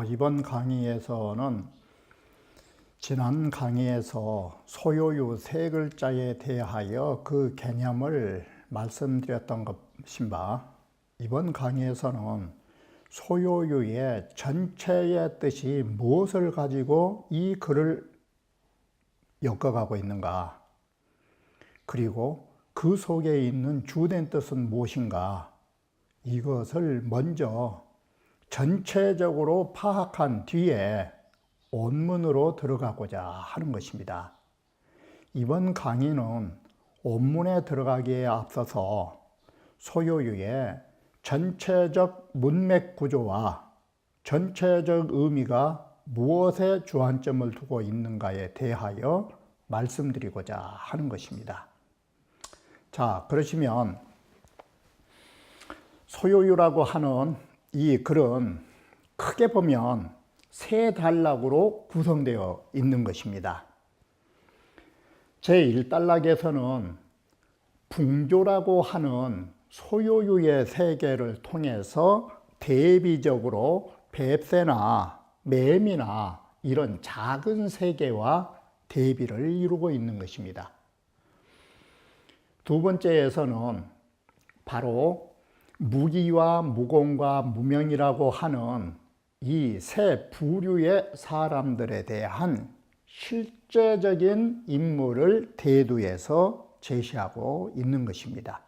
이번 강의에서는 지난 강의에서 소요유 세 글자에 대하여 그 개념을 말씀드렸던 것인 바, 이번 강의에서는 소요유의 전체의 뜻이 무엇을 가지고 이 글을 엮어가고 있는가, 그리고 그 속에 있는 주된 뜻은 무엇인가, 이것을 먼저 전체적으로 파악한 뒤에 원문으로 들어가고자 하는 것입니다. 이번 강의는 원문에 들어가기에 앞서서 소요유의 전체적 문맥 구조와 전체적 의미가 무엇에 주안점을 두고 있는가에 대하여 말씀드리고자 하는 것입니다. 자, 그러시면 소요유라고 하는 이 글은 크게 보면 세 단락으로 구성되어 있는 것입니다. 제1단락에서는 붕조라고 하는 소요유의 세계를 통해서 대비적으로 뱁새나 매미나 이런 작은 세계와 대비를 이루고 있는 것입니다. 두 번째에서는 바로 무기와 무공과 무명이라고 하는 이 세 부류의 사람들에 대한 실제적인 인물을 대두해서 제시하고 있는 것입니다.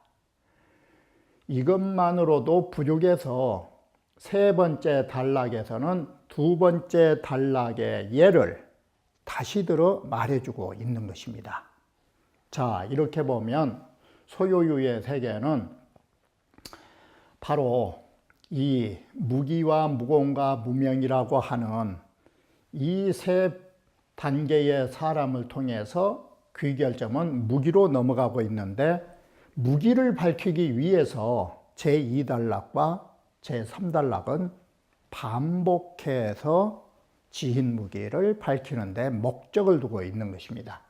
이것만으로도 부족해서 세 번째 단락에서는 두 번째 단락의 예를 다시 들어 말해주고 있는 것입니다. 자, 이렇게 보면 소요유의 세계는 바로 이 무기와 무공과 무명이라고 하는 이 세 단계의 사람을 통해서 귀결점은 무기로 넘어가고 있는데, 무기를 밝히기 위해서 제2단락과 제3단락은 반복해서 지힌무기를 밝히는 데 목적을 두고 있는 것입니다.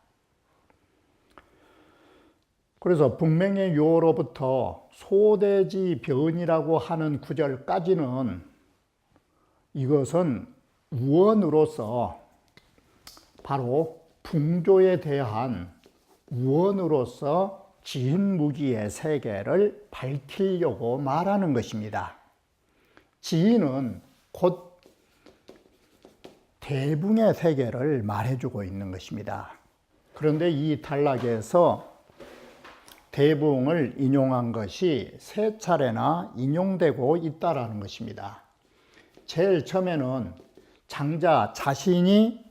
그래서 북명의 요로부터 소대지 변이라고 하는 구절까지는 이것은 우언으로서 바로 붕조에 대한 우언으로서 지인무기의 세계를 밝히려고 말하는 것입니다. 지인은 곧 대붕의 세계를 말해주고 있는 것입니다. 그런데 이 단락에서 대붕을 인용한 것이 세 차례나 인용되고 있다는 것입니다. 제일 처음에는 장자 자신이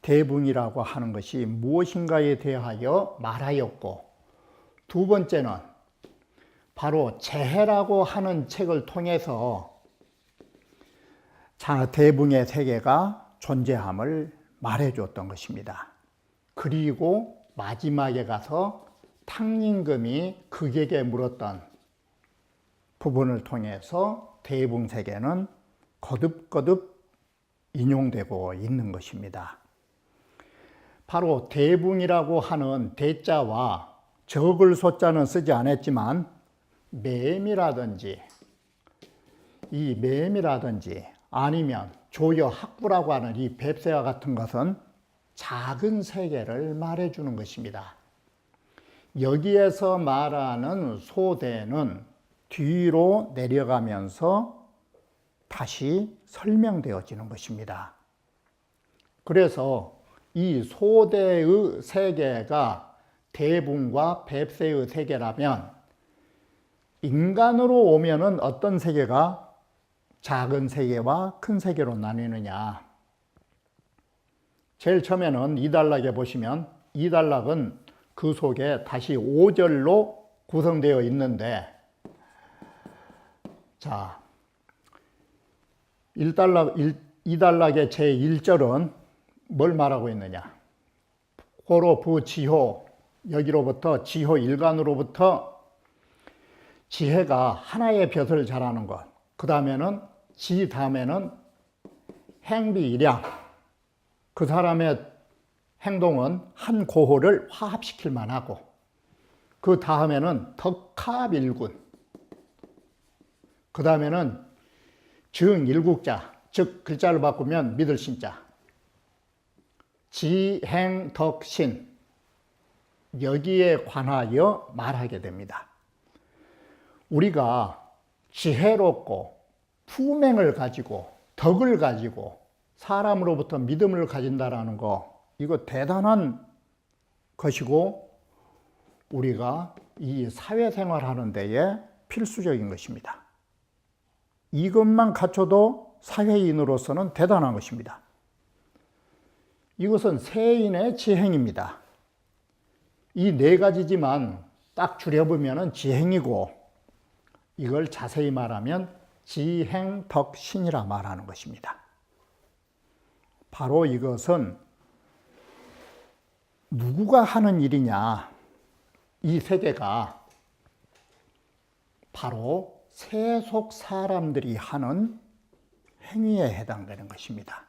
대붕이라고 하는 것이 무엇인가에 대하여 말하였고, 두 번째는 바로 재해라고 하는 책을 통해서 대붕의 세계가 존재함을 말해줬던 것입니다. 그리고 마지막에 가서 탕림금이 극에게 물었던 부분을 통해서 대붕세계는 거듭거듭 인용되고 있는 것입니다. 바로 대붕이라고 하는 대자와 적을 소자는 쓰지 않았지만 매미라든지 아니면 조여학부라고 하는 이 뱁새와 같은 것은 작은 세계를 말해주는 것입니다. 여기에서 말하는 소대는 뒤로 내려가면서 다시 설명되어지는 것입니다. 그래서 이 소대의 세계가 대붕과 뱁새의 세계라면, 인간으로 오면은 어떤 세계가 작은 세계와 큰 세계로 나뉘느냐. 제일 처음에는 이 단락에 보시면 이 단락은 그 속에 다시 5절로 구성되어 있는데, 자, 이 단락의 제1절은 뭘 말하고 있느냐. 고로 부지호 여기로부터 지호 일간으로부터 지혜가 하나의 벼슬을 잘하는 것, 그 다음에는 지 다음에는 행비일양, 그 사람의 행동은 한 고호를 화합시킬 만하고, 그 다음에는 덕합일군, 그 다음에는 증일국자, 즉 글자를 바꾸면 믿을 신자, 지행덕신, 여기에 관하여 말하게 됩니다. 우리가 지혜롭고 품행을 가지고 덕을 가지고 사람으로부터 믿음을 가진다라는 거, 이거 대단한 것이고 우리가 이 사회생활 하는 데에 필수적인 것입니다. 이것만 갖춰도 사회인으로서는 대단한 것입니다. 이것은 세인의 지행입니다. 이 네 가지지만 딱 줄여보면 지행이고, 이걸 자세히 말하면 지행덕신이라 말하는 것입니다. 바로 이것은 누구가 하는 일이냐, 이 세계가 바로 세속 사람들이 하는 행위에 해당되는 것입니다.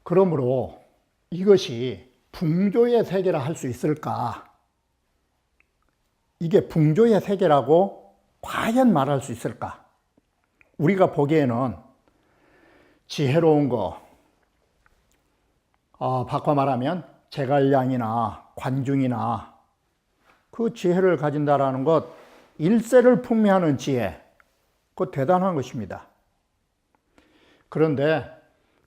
그러므로 이것이 붕조의 세계라 할 수 있을까? 이게 붕조의 세계라고 과연 말할 수 있을까? 우리가 보기에는 지혜로운 거, 바꿔 말하면 제갈량이나 관중이나 그 지혜를 가진다라는 것, 일세를 풍미하는 지혜, 그거 대단한 것입니다. 그런데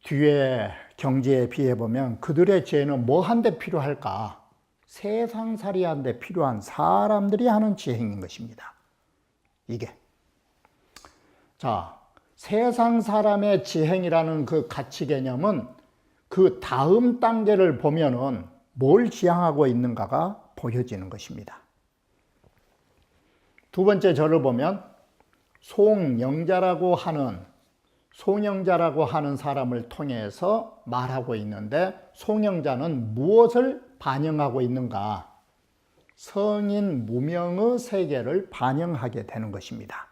뒤에 경지에 비해 보면 그들의 지혜는 뭐 한 데 필요할까? 세상살이 한 데 필요한 사람들이 하는 지행인 것입니다. 이게. 자, 세상 사람의 지행이라는 그 가치 개념은 그 다음 단계를 보면은 뭘 지향하고 있는가가 보여지는 것입니다. 두 번째 절을 보면 송영자라고 하는 사람을 통해서 말하고 있는데, 송영자는 무엇을 반영하고 있는가? 성인 무명의 세계를 반영하게 되는 것입니다.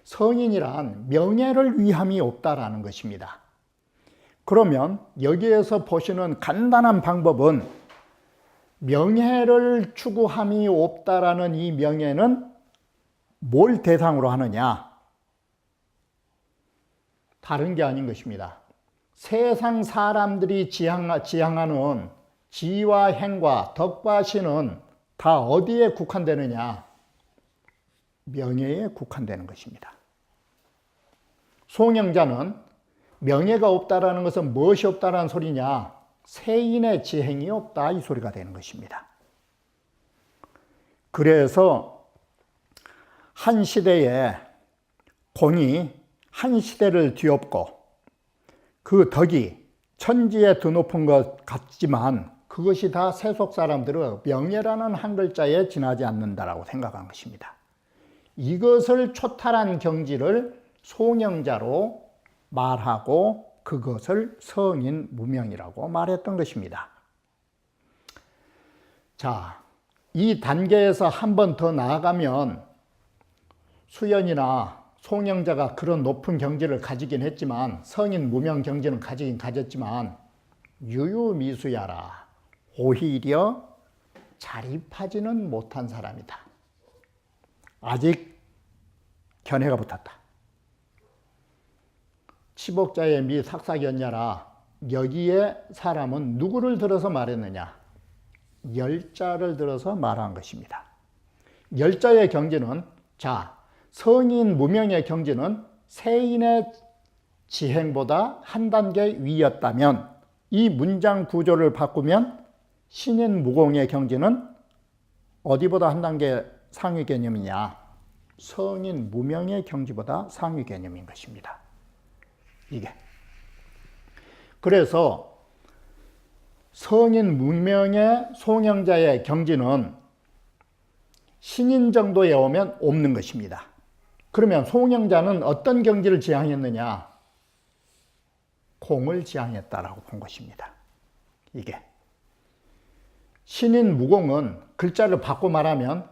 성인이란 명예를 위함이 없다라는 것입니다. 그러면 여기에서 보시는 간단한 방법은 명예를 추구함이 없다라는 이 명예는 뭘 대상으로 하느냐? 다른 게 아닌 것입니다. 세상 사람들이 지향하는 지와 행과 덕과 신은 다 어디에 국한되느냐? 명예에 국한되는 것입니다. 송영자는 명예가 없다라는 것은 무엇이 없다라는 소리냐? 세인의 지행이 없다, 이 소리가 되는 것입니다. 그래서 한 시대에 공이 한 시대를 뒤엎고 그 덕이 천지에 드높은 것 같지만 그것이 다 세속 사람들의 명예라는 한 글자에 지나지 않는다라고 생각한 것입니다. 이것을 초탈한 경지를 송영자로 말하고 그것을 성인 무명이라고 말했던 것입니다. 자, 이 단계에서 한 번 더 나아가면 수연이나 송영자가 그런 높은 경지를 가지긴 했지만, 성인 무명 경지는 가지긴 가졌지만 유유미수야라, 오히려 자립하지는 못한 사람이다. 아직 견해가 붙었다. 치복자의 미 삭삭연야라, 여기에 사람은 누구를 들어서 말했느냐? 열자를 들어서 말한 것입니다. 열자의 경지는, 자, 성인 무명의 경지는 세인의 지행보다 한 단계 위였다면, 이 문장 구조를 바꾸면 신인 무공의 경지는 어디보다 한 단계 상위 개념이냐? 성인 무명의 경지보다 상위 개념인 것입니다. 이게. 그래서 성인 무명의 송영자의 경지는 신인 정도에 오면 없는 것입니다. 그러면 송영자는 어떤 경지를 지향했느냐? 공을 지향했다라고 본 것입니다. 이게. 신인 무공은 글자를 바꿔 말하면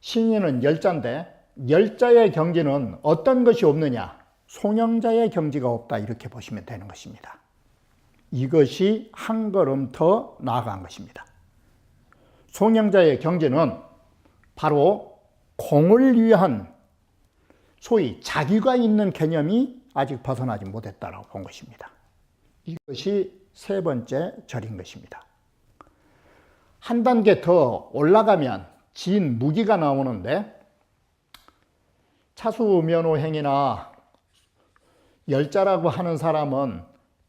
신인은 열자인데 열자의 경지는 어떤 것이 없느냐? 송영자의 경지가 없다, 이렇게 보시면 되는 것입니다. 이것이 한 걸음 더 나아간 것입니다. 송영자의 경지는 바로 공을 위한 소위 자기가 있는 개념이 아직 벗어나지 못했다라고 본 것입니다. 이것이 세 번째 절인 것입니다. 한 단계 더 올라가면 진 무기가 나오는데 차수면허행이나 열자라고 하는 사람은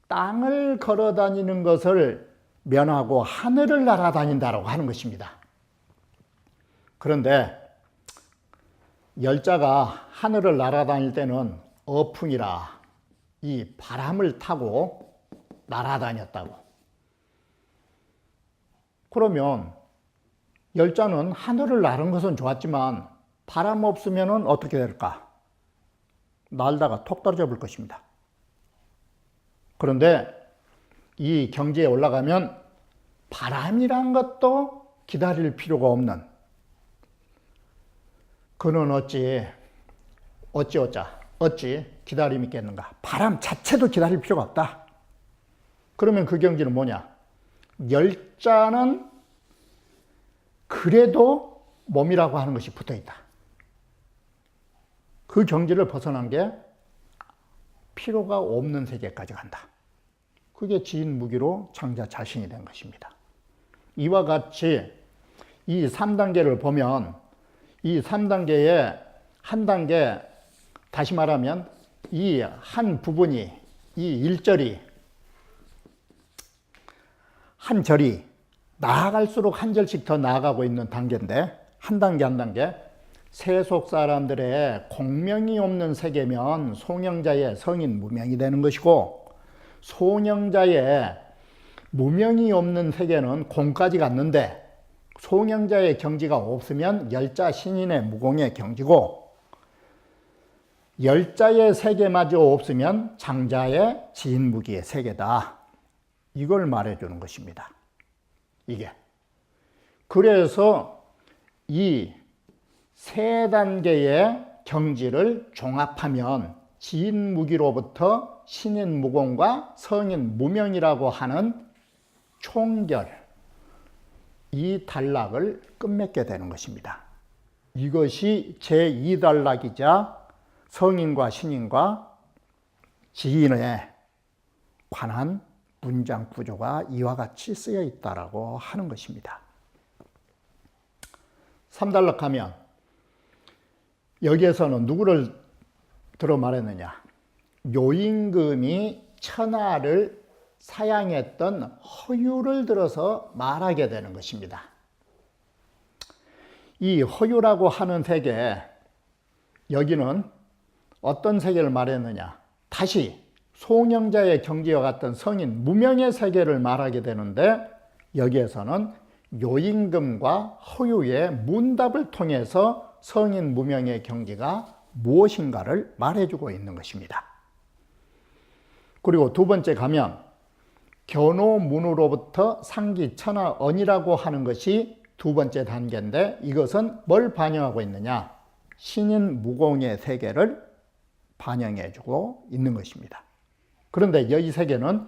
땅을 걸어 다니는 것을 면하고 하늘을 날아다닌다라고 하는 것입니다. 그런데 열자가 하늘을 날아다닐 때는 어풍이라 이 바람을 타고 날아다녔다고. 그러면 열자는 하늘을 나른 것은 좋았지만 바람 없으면 어떻게 될까? 날다가 톡 떨어져 볼 것입니다. 그런데 이 경지에 올라가면 바람이란 것도 기다릴 필요가 없는, 그는 어찌 기다림이 있겠는가? 바람 자체도 기다릴 필요가 없다. 그러면 그 경지는 뭐냐? 열자는 그래도 몸이라고 하는 것이 붙어 있다. 그 경지를 벗어난 게 필요가 없는 세계까지 간다. 그게 지인무기로 장자 자신이 된 것입니다. 이와 같이 이 3단계를 보면 이 3단계의 한 단계, 다시 말하면 이 한 부분이, 이 1절이, 한 절이 나아갈수록 한 절씩 더 나아가고 있는 단계인데, 한 단계 한 단계, 세속 사람들의 공명이 없는 세계면 송영자의 성인 무명이 되는 것이고, 송영자의 무명이 없는 세계는 공까지 갔는데 송영자의 경지가 없으면 열자 신인의 무공의 경지고, 열자의 세계마저 없으면 장자의 지인무기의 세계다. 이걸 말해주는 것입니다. 이게. 그래서 이 세 단계의 경지를 종합하면 지인무기로부터 신인 무공과 성인 무명이라고 하는 총결, 이 단락을 끝맺게 되는 것입니다. 이것이 제2단락이자 성인과 신인과 지인에 관한 문장 구조가 이와 같이 쓰여 있다라고 하는 것입니다. 3단락 하면 여기에서는 누구를 들어 말했느냐? 요임금이 천하를 사양했던 허유를 들어서 말하게 되는 것입니다. 이 허유라고 하는 세계, 여기는 어떤 세계를 말했느냐? 다시 송영자의 경지와 같은 성인 무명의 세계를 말하게 되는데, 여기에서는 요임금과 허유의 문답을 통해서 성인 무명의 경지가 무엇인가를 말해주고 있는 것입니다. 그리고 두 번째 가면 견호문으로부터 상기천하언이라고 하는 것이 두 번째 단계인데, 이것은 뭘 반영하고 있느냐? 신인 무공의 세계를 반영해주고 있는 것입니다. 그런데 이 세계는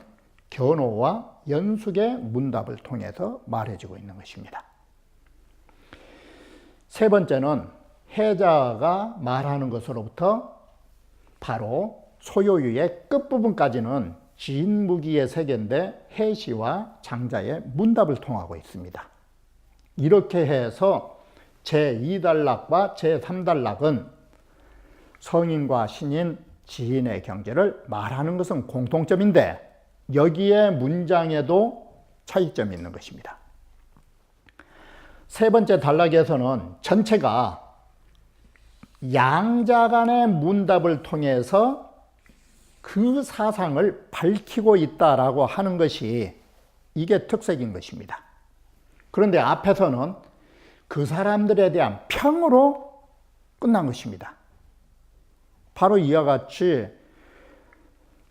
견호와 연숙의 문답을 통해서 말해주고 있는 것입니다. 세 번째는 해자가 말하는 것으로부터 바로 소요유의 끝부분까지는 지인무기의 세계인데 해시와 장자의 문답을 통하고 있습니다. 이렇게 해서 제2단락과 제3단락은 성인과 신인, 지인의 경지를 말하는 것은 공통점인데, 여기에 문장에도 차이점이 있는 것입니다. 세 번째 단락에서는 전체가 양자 간의 문답을 통해서 그 사상을 밝히고 있다라고 하는 것이 이게 특색인 것입니다. 그런데 앞에서는 그 사람들에 대한 평으로 끝난 것입니다. 바로 이와 같이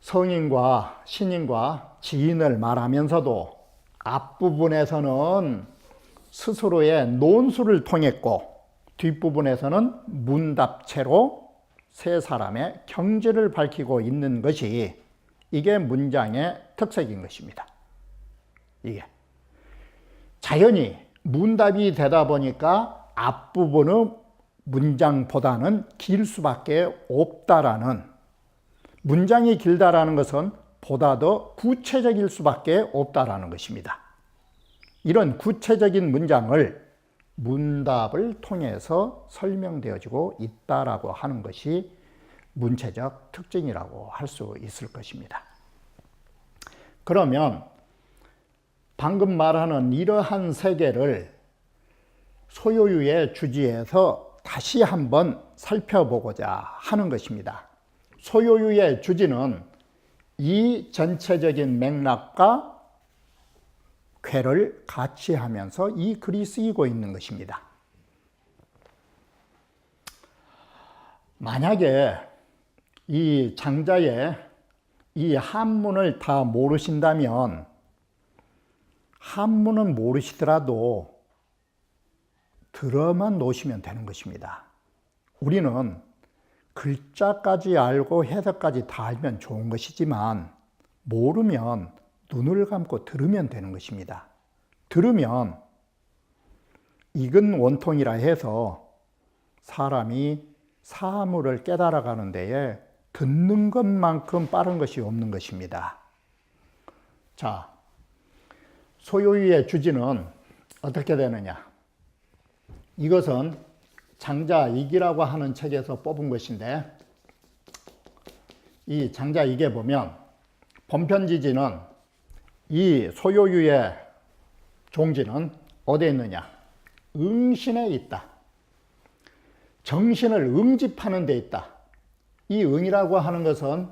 성인과 신인과 지인을 말하면서도 앞부분에서는 스스로의 논술을 통했고 뒷부분에서는 문답체로 세 사람의 경지를 밝히고 있는 것이 이게 문장의 특색인 것입니다. 이게 자연히 문답이 되다 보니까 앞부분의 문장보다는 길 수밖에 없다라는, 문장이 길다라는 것은 보다 더 구체적일 수밖에 없다라는 것입니다. 이런 구체적인 문장을 문답을 통해서 설명되어지고 있다라고 하는 것이 문체적 특징이라고 할 수 있을 것입니다. 그러면 방금 말하는 이러한 세계를 소요유의 주지에서 다시 한번 살펴보고자 하는 것입니다. 소요유의 주지는 이 전체적인 맥락과 쾌를 같이 하면서 이 글이 쓰이고 있는 것입니다. 만약에 이 장자의 이 한문을 다 모르신다면, 한문은 모르시더라도 들어만 놓으시면 되는 것입니다. 우리는 글자까지 알고 해석까지 다 알면 좋은 것이지만 모르면 눈을 감고 들으면 되는 것입니다. 들으면 익은 원통이라 해서 사람이 사물을 깨달아가는 데에 듣는 것만큼 빠른 것이 없는 것입니다. 자, 소요유의 주지는 어떻게 되느냐? 이것은 장자익이라고 하는 책에서 뽑은 것인데, 이 장자익에 보면 본편지지는 이 소요유의 종지는 어디에 있느냐? 응신에 있다. 정신을 응집하는 데 있다. 이 응이라고 하는 것은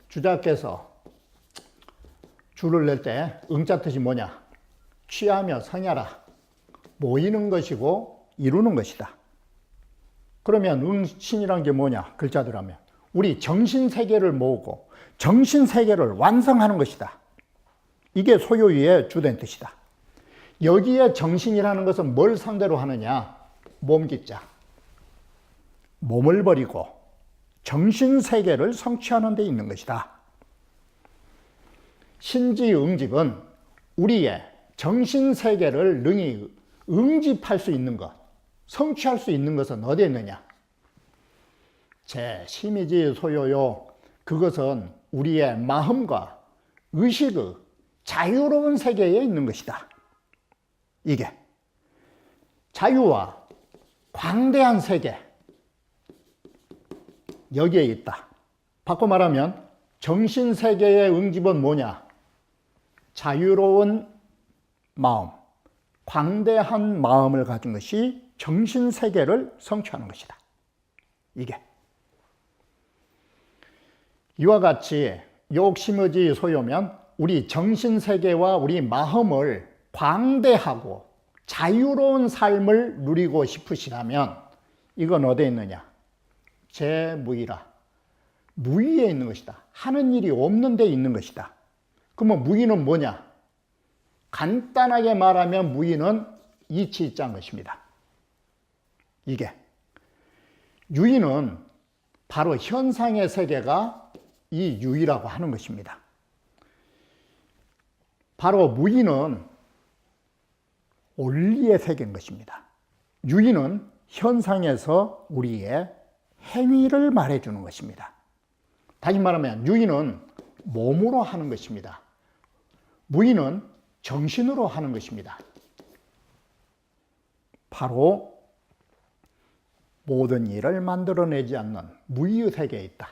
주자께서 줄을 낼 때 응자 뜻이 뭐냐? 취하며 성야라. 모이는 것이고 이루는 것이다. 그러면 응신이란 게 뭐냐? 글자들 하면 우리 정신세계를 모으고 정신세계를 완성하는 것이다. 이게 소요유의 주된 뜻이다. 여기에 정신이라는 것은 뭘 상대로 하느냐? 몸기자. 몸을 버리고 정신세계를 성취하는 데 있는 것이다. 신지응집은 우리의 정신세계를 능히 응집할 수 있는 것, 성취할 수 있는 것은 어디에 있느냐? 제 심이지 소요요. 그것은 우리의 마음과 의식의 자유로운 세계에 있는 것이다. 이게 자유와 광대한 세계, 여기에 있다. 바꿔 말하면 정신세계의 응집은 뭐냐? 자유로운 마음, 광대한 마음을 가진 것이 정신세계를 성취하는 것이다. 이게 이와 같이 욕심의지 소요면 우리 정신세계와 우리 마음을 광대하고 자유로운 삶을 누리고 싶으시다면 이건 어디에 있느냐? 제무의라. 무의에 있는 것이다. 하는 일이 없는 데 있는 것이다. 그러면 무의는 뭐냐? 간단하게 말하면 무의는 이치이자인 것입니다. 이게 유의는 바로 현상의 세계가 이 유의라고 하는 것입니다. 바로 무의는 원리의 세계인 것입니다. 유의는 현상에서 우리의 행위를 말해주는 것입니다. 다시 말하면 유의는 몸으로 하는 것입니다. 무의는 정신으로 하는 것입니다. 바로 모든 일을 만들어내지 않는 무의의 세계에 있다.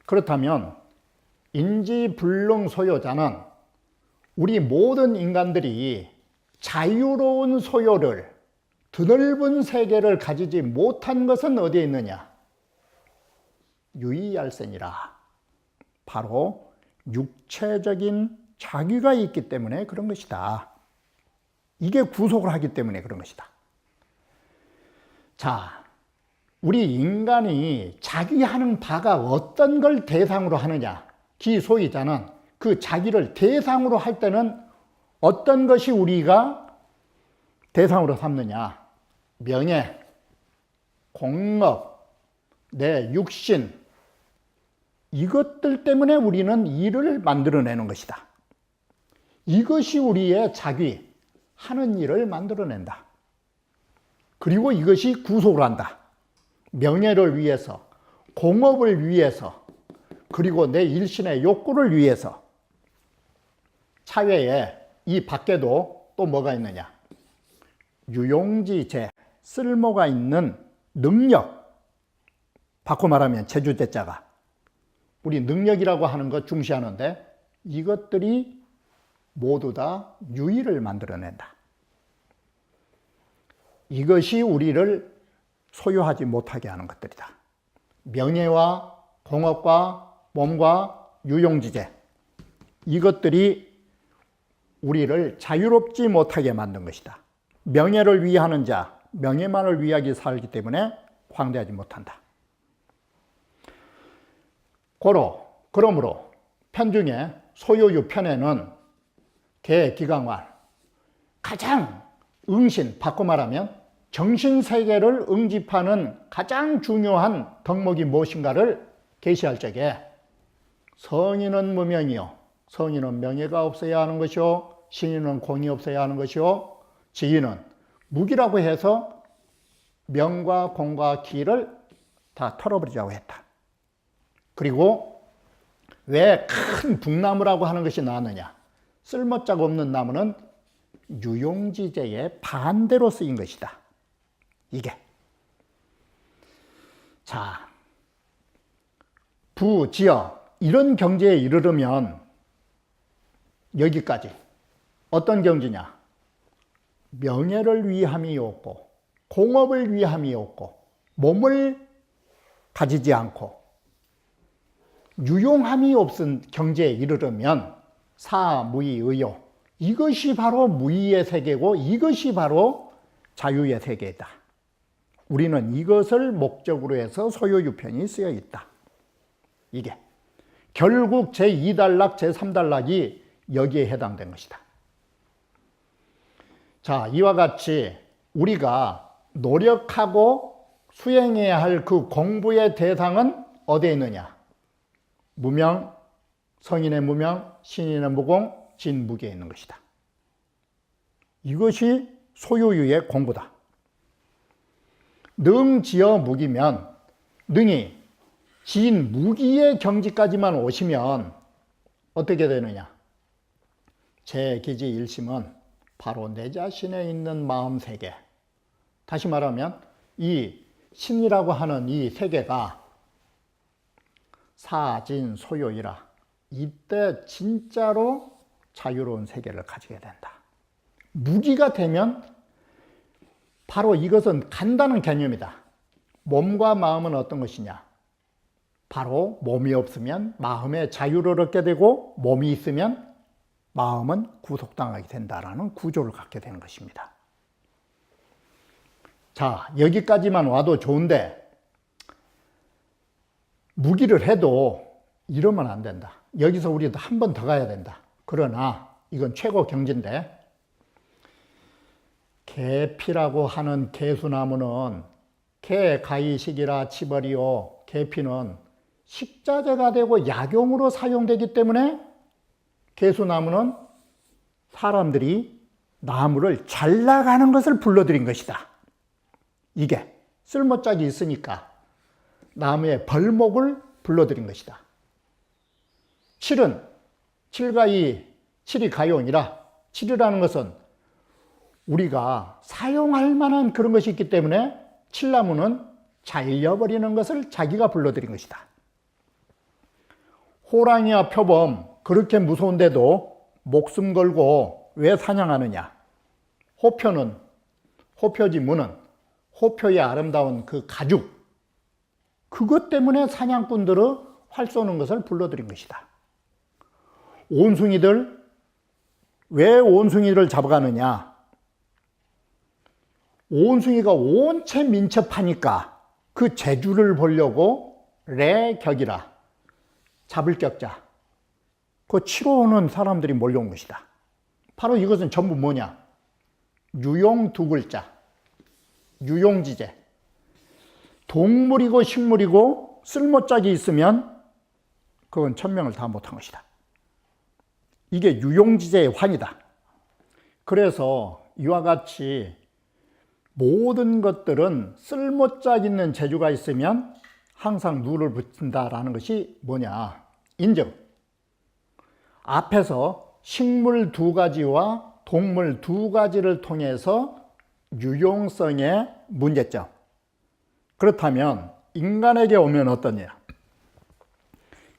그렇다면 인지불능 소요자는 우리 모든 인간들이 자유로운 소요를, 드넓은 세계를 가지지 못한 것은 어디에 있느냐? 유의얄센이라. 바로 육체적인 자기가 있기 때문에 그런 것이다. 이게 구속을 하기 때문에 그런 것이다. 자, 우리 인간이 자기 하는 바가 어떤 걸 대상으로 하느냐? 기소유자는 그 자기를 대상으로 할 때는 어떤 것이 우리가 대상으로 삼느냐? 명예, 공업, 내 육신, 이것들 때문에 우리는 일을 만들어내는 것이다. 이것이 우리의 자기, 하는 일을 만들어낸다. 그리고 이것이 구속을 한다. 명예를 위해서, 공업을 위해서, 그리고 내 일신의 욕구를 위해서. 차외에 이 밖에도 또 뭐가 있느냐? 유용지제, 쓸모가 있는 능력. 바꿔 말하면 제주제자가. 우리 능력이라고 하는 것 중시하는데 이것들이 모두 다 유의를 만들어낸다. 이것이 우리를 소유하지 못하게 하는 것들이다. 명예와 공업과 몸과 유용지제, 이것들이 우리를 자유롭지 못하게 만든 것이다. 명예를 위하는 자, 명예만을 위하게 살기 때문에 황대하지 못한다. 그러므로 편중에 소유유 편에는 개기강활, 가장 응신, 바꿔 말하면 정신세계를 응집하는 가장 중요한 덕목이 무엇인가를 계시할 적에 성인은 무명이요, 성인은 명예가 없어야 하는 것이요, 신인은 공이 없어야 하는 것이요, 지인은 무기라고 해서 명과 공과 기를 다 털어버리자고 했다. 그리고 왜 큰 북나무라고 하는 것이 나왔느냐? 쓸모짝 없는 나무는 유용지제의 반대로 쓰인 것이다. 이게. 자, 부지어 이런 경지에 이르려면 여기까지. 어떤 경지냐? 명예를 위함이 없고 공업을 위함이 없고 몸을 가지지 않고 유용함이 없은 경지에 이르려면 사무의의요, 이것이 바로 무의의 세계고 이것이 바로 자유의 세계이다. 우리는 이것을 목적으로 해서 소유유편이 쓰여 있다. 이게 결국 제2단락, 제3단락이 여기에 해당된 것이다. 자, 이와 같이 우리가 노력하고 수행해야 할 그 공부의 대상은 어디에 있느냐? 무명, 성인의 무명, 신인의 무공, 진무기에 있는 것이다. 이것이 소유유의 공부다. 능지어 무기면, 능이 진무기의 경지까지만 오시면 어떻게 되느냐? 제 기지 일심은 바로 내 자신에 있는 마음 세계. 다시 말하면 이 신이라고 하는 이 세계가 사진 소유이라, 이때 진짜로 자유로운 세계를 가지게 된다. 무기가 되면 바로 이것은 간단한 개념이다. 몸과 마음은 어떤 것이냐? 바로 몸이 없으면 마음의 자유를 얻게 되고 몸이 있으면 마음은 구속당하게 된다라는 구조를 갖게 되는 것입니다. 자, 여기까지만 와도 좋은데 무기를 해도 이러면 안 된다. 여기서 우리도 한 번 더 가야 된다. 그러나 이건 최고 경지인데, 계피라고 하는 개수나무는 개가이식이라 치버리오, 계피는 식자재가 되고 약용으로 사용되기 때문에 개수나무는 사람들이 나무를 잘라가는 것을 불러들인 것이다. 이게 쓸모짝이 있으니까 나무의 벌목을 불러들인 것이다. 칠은 칠가이, 칠이 가용이라, 칠이라는 것은 우리가 사용할 만한 그런 것이 있기 때문에 칠나무는 잘려버리는 것을 자기가 불러들인 것이다. 호랑이와 표범, 그렇게 무서운데도 목숨 걸고 왜 사냥하느냐? 호표는, 호표지 무는 호표의 아름다운 그 가죽, 그것 때문에 사냥꾼들은 활 쏘는 것을 불러들인 것이다. 온숭이들, 왜 온숭이를 잡아가느냐? 온숭이가 온채 민첩하니까 그 재주를 보려고 레격이라, 잡을 격자, 그 치러 오는 사람들이 몰려온 것이다. 바로 이것은 전부 뭐냐? 유용 두 글자. 유용지제. 동물이고 식물이고 쓸모짝이 있으면 그건 천명을 다 못한 것이다. 이게 유용지제의 환이다. 그래서 이와 같이 모든 것들은 쓸모짝 있는 재주가 있으면 항상 누를 붙인다라는 것이 뭐냐? 인정. 앞에서 식물 두 가지와 동물 두 가지를 통해서 유용성의 문제점. 그렇다면 인간에게 오면 어떠냐?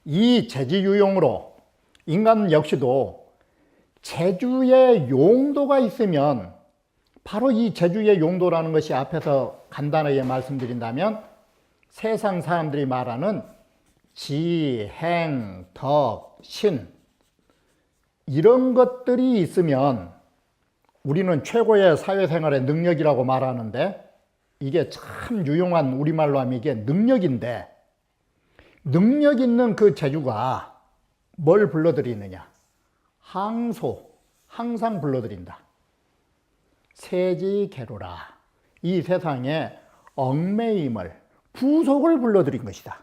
이 재지유용으로 인간 역시도 재주의 용도가 있으면 바로 이 재주의 용도라는 것이 앞에서 간단하게 말씀드린다면 세상 사람들이 말하는 지, 행, 덕, 신 이런 것들이 있으면 우리는 최고의 사회생활의 능력이라고 말하는데 이게 참 유용한 우리말로 하면 이게 능력인데 능력 있는 그 재주가 뭘 불러들이느냐? 항소, 항상 불러들인다. 세지개로라. 이 세상에 얽매임을, 구속을 불러들인 것이다.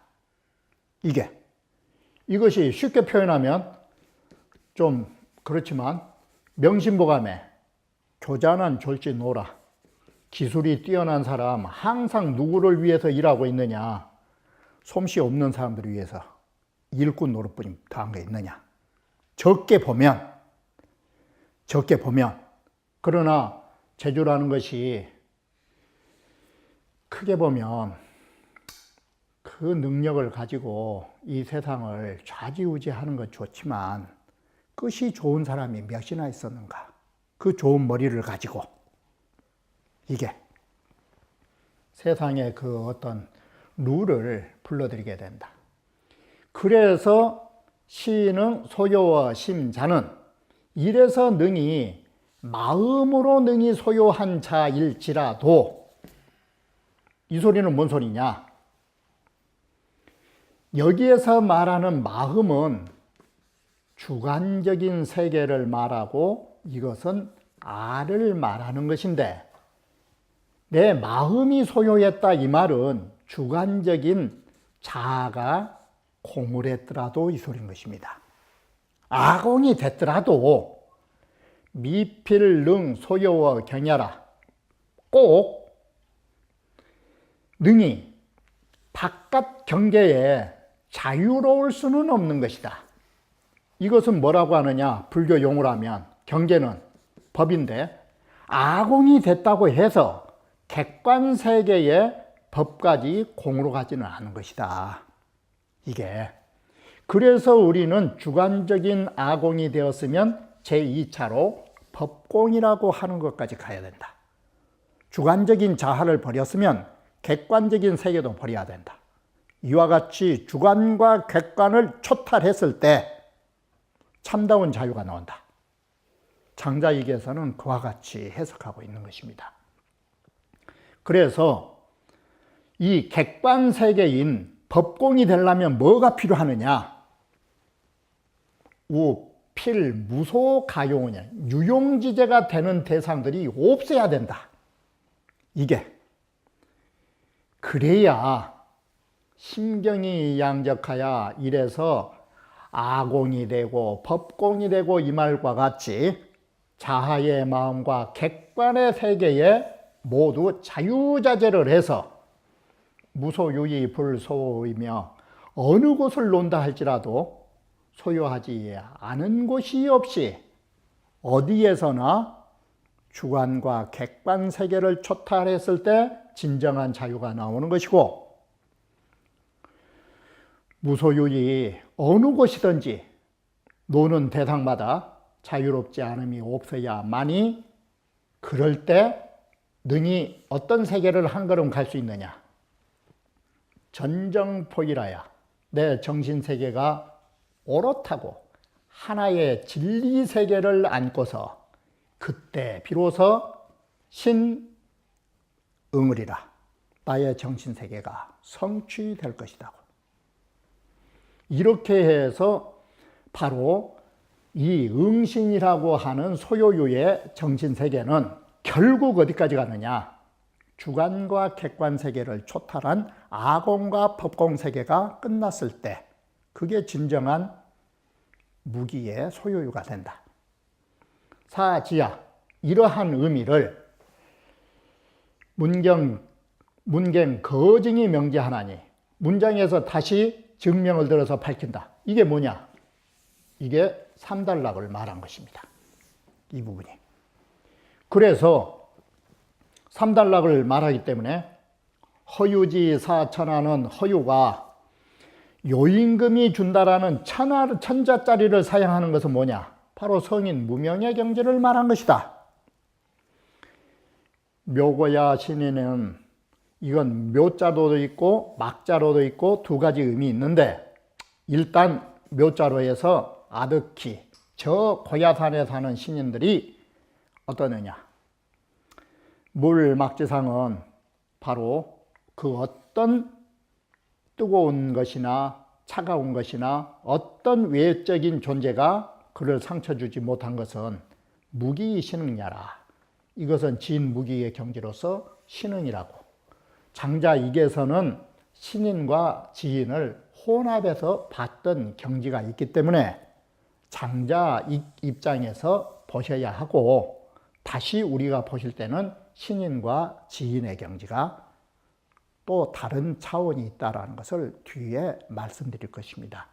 이것이 쉽게 표현하면 좀 그렇지만 명심보감에 교자는 졸지 노라. 기술이 뛰어난 사람 항상 누구를 위해서 일하고 있느냐? 솜씨 없는 사람들을 위해서 일꾼 노릇뿐이 더한 게 있느냐? 적게 보면 그러나 재주라는 것이 크게 보면 그 능력을 가지고 이 세상을 좌지우지하는 건 좋지만 끝이 좋은 사람이 몇이나 있었는가? 그 좋은 머리를 가지고 이게 세상의 그 어떤 룰을 불러들이게 된다. 그래서 시인은 소요와 심자는 이래서 능히 마음으로 능히 소요한 자일지라도 이 소리는 뭔 소리냐? 여기에서 말하는 마음은 주관적인 세계를 말하고 이것은 아를 말하는 것인데 내 마음이 소요했다 이 말은 주관적인 자아가 공을 했더라도 이 소리인 것입니다. 아공이 됐더라도 미필능 소요와 경야라 꼭 능히 바깥 경계에 자유로울 수는 없는 것이다. 이것은 뭐라고 하느냐? 불교 용어로 하면 경계는 법인데 아공이 됐다고 해서 객관세계의 법까지 공으로 가지는 않은 것이다. 그래서 우리는 주관적인 아공이 되었으면 제2차로 법공이라고 하는 것까지 가야 된다. 주관적인 자아를 버렸으면 객관적인 세계도 버려야 된다. 이와 같이 주관과 객관을 초탈했을 때 참다운 자유가 나온다. 장자익에서는 그와 같이 해석하고 있는 것입니다. 그래서 이 객관세계인 법공이 되려면 뭐가 필요하느냐? 우필 무소가용이냐 유용지제가 되는 대상들이 없어야 된다. 그래야 심경이 양적하여 이래서 아공이 되고 법공이 되고 이 말과 같이 자아의 마음과 객관의 세계에 모두 자유자재를 해서 무소유의 불소이며 어느 곳을 논다 할지라도 소유하지 않은 곳이 없이 어디에서나 주관과 객관 세계를 초탈했을 때 진정한 자유가 나오는 것이고 무소유의 어느 곳이든지 노는 대상마다 자유롭지 않음이 없어야만이 그럴 때 능히 어떤 세계를 한 걸음 갈 수 있느냐? 전정포이라야 내 정신세계가 오롯하고 하나의 진리세계를 안고서 그때 비로소 신응으리라 나의 정신세계가 성취될 것이다. 이렇게 해서 바로 이 응신이라고 하는 소요유의 정신세계는 결국 어디까지 가느냐? 주관과 객관 세계를 초탈한 아공과 법공 세계가 끝났을 때 그게 진정한 무기의 소요유가 된다. 사지야, 이러한 의미를 문경 거증이 명제하나니 문장에서 다시 증명을 들어서 밝힌다. 이게 뭐냐? 이게 삼단락을 말한 것입니다. 이 부분이. 그래서 삼단락을 말하기 때문에 허유지 사천하는 허유가 요임금이 준다라는 천자짜리를 사용하는 것은 뭐냐? 바로 성인 무명의 경지를 말한 것이다. 묘고야 신인은 이건 묘자로도 있고 막자로도 있고 두 가지 의미 있는데 일단 묘자로 해서 아득히 저 고야산에 사는 신인들이 어떠느냐? 물막지상은 바로 그 어떤 뜨거운 것이나 차가운 것이나 어떤 외적인 존재가 그를 상처 주지 못한 것은 무기신응야라. 이것은 진무기의 경지로서 신응이라고. 장자 이계에서는 신인과 지인을 혼합해서 봤던 경지가 있기 때문에 장자 입장에서 보셔야 하고 다시 우리가 보실 때는 신인과 지인의 경지가 또 다른 차원이 있다는 것을 뒤에 말씀드릴 것입니다.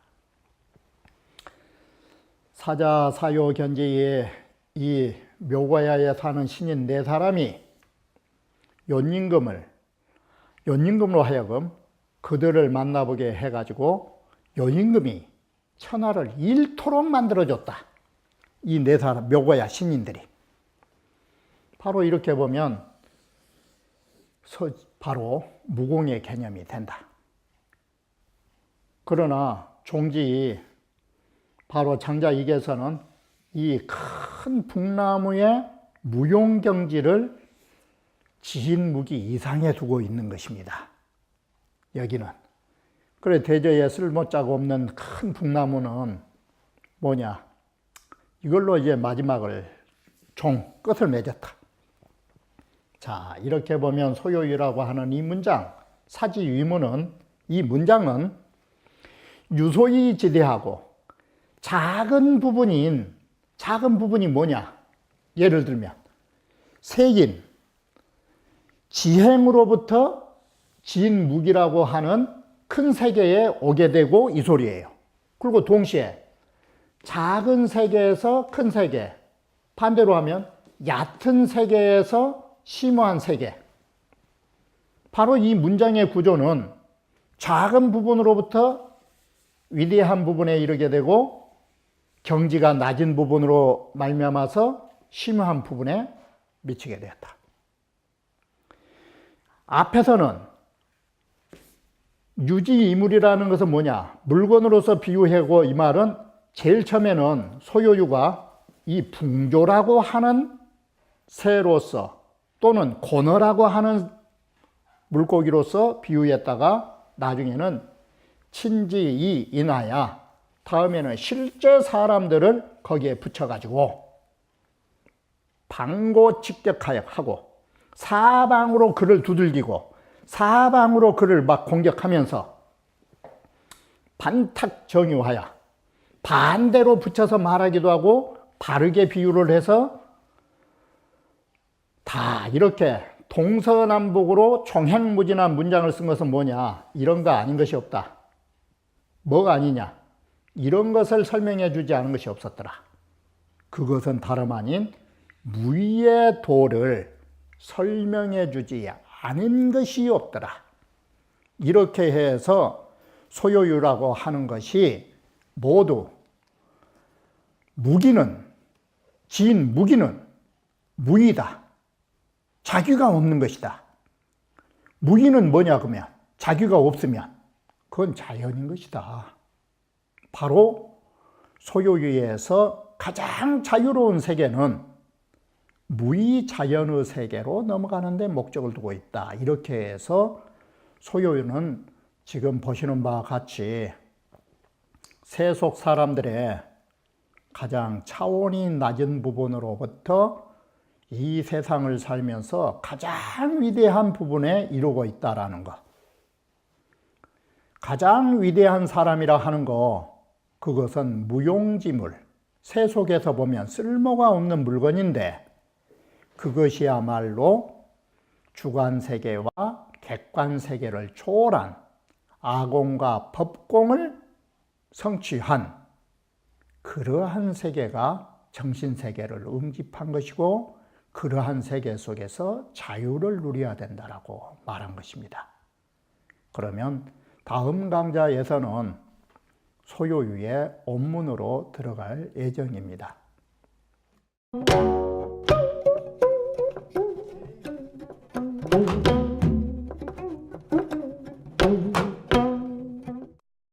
사자사요 견지에 이 묘고야에 사는 신인 네 사람이 연임금으로 하여금 그들을 만나보게 해가지고 연임금이 천하를 잃도록 만들어줬다. 이 네 사람 묘고야 신인들이. 바로 이렇게 보면 바로 무공의 개념이 된다. 그러나 종지 바로 장자 이계에서는 이 큰 북나무의 무용경지를 지인무기 이상에 두고 있는 것입니다. 여기는. 그래 대저에 쓸모자가 없는 큰 북나무는 뭐냐? 이걸로 이제 마지막을 끝을 맺었다. 자, 이렇게 보면 소요유라고 하는 이 문장, 사지위문은 이 문장은 유소히 지대하고 작은 부분이 뭐냐? 예를 들면 색인, 지행으로부터 진무기라고 하는 큰 세계에 오게 되고 이 소리예요. 그리고 동시에 작은 세계에서 큰 세계, 반대로 하면 얕은 세계에서 심오한 세계. 바로 이 문장의 구조는 작은 부분으로부터 위대한 부분에 이르게 되고 경지가 낮은 부분으로 말미암아서 심오한 부분에 미치게 되었다. 앞에서는 유지이물이라는 것은 뭐냐? 물건으로서 비유하고 이 말은 제일 처음에는 소요유가 이 풍조라고 하는 새로서 또는 고너라고 하는 물고기로서 비유했다가 나중에는 친지이 인하야 다음에는 실제 사람들을 거기에 붙여가지고 방고직격하고 사방으로 그를 두들기고 사방으로 그를 막 공격하면서 반탁정유하여 반대로 붙여서 말하기도 하고 바르게 비유를 해서 다 이렇게 동서남북으로 총행무진한 문장을 쓴 것은 뭐냐? 이런 거 아닌 것이 없다. 뭐가 아니냐? 이런 것을 설명해 주지 않은 것이 없었더라. 그것은 다름 아닌 무의의 도를 설명해 주지 않은 것이 없더라. 이렇게 해서 소요유라고 하는 것이 모두 무기는 무의다. 자기가 없는 것이다. 무의는 뭐냐 그러면 자기가 없으면 그건 자연인 것이다. 바로 소요유에서 가장 자유로운 세계는 무의자연의 세계로 넘어가는 데 목적을 두고 있다. 이렇게 해서 소요유는 지금 보시는 바와 같이 세속 사람들의 가장 차원이 낮은 부분으로부터 이 세상을 살면서 가장 위대한 부분에 이루고 있다라는 것. 가장 위대한 사람이라 하는 거, 그것은 무용지물, 세속에서 보면 쓸모가 없는 물건인데 그것이야말로 주관세계와 객관세계를 초월한 아공과 법공을 성취한 그러한 세계가 정신세계를 응집한 것이고 그러한 세계 속에서 자유를 누려야 된다라고 말한 것입니다. 그러면 다음 강좌에서는 소요유의 원문으로 들어갈 예정입니다.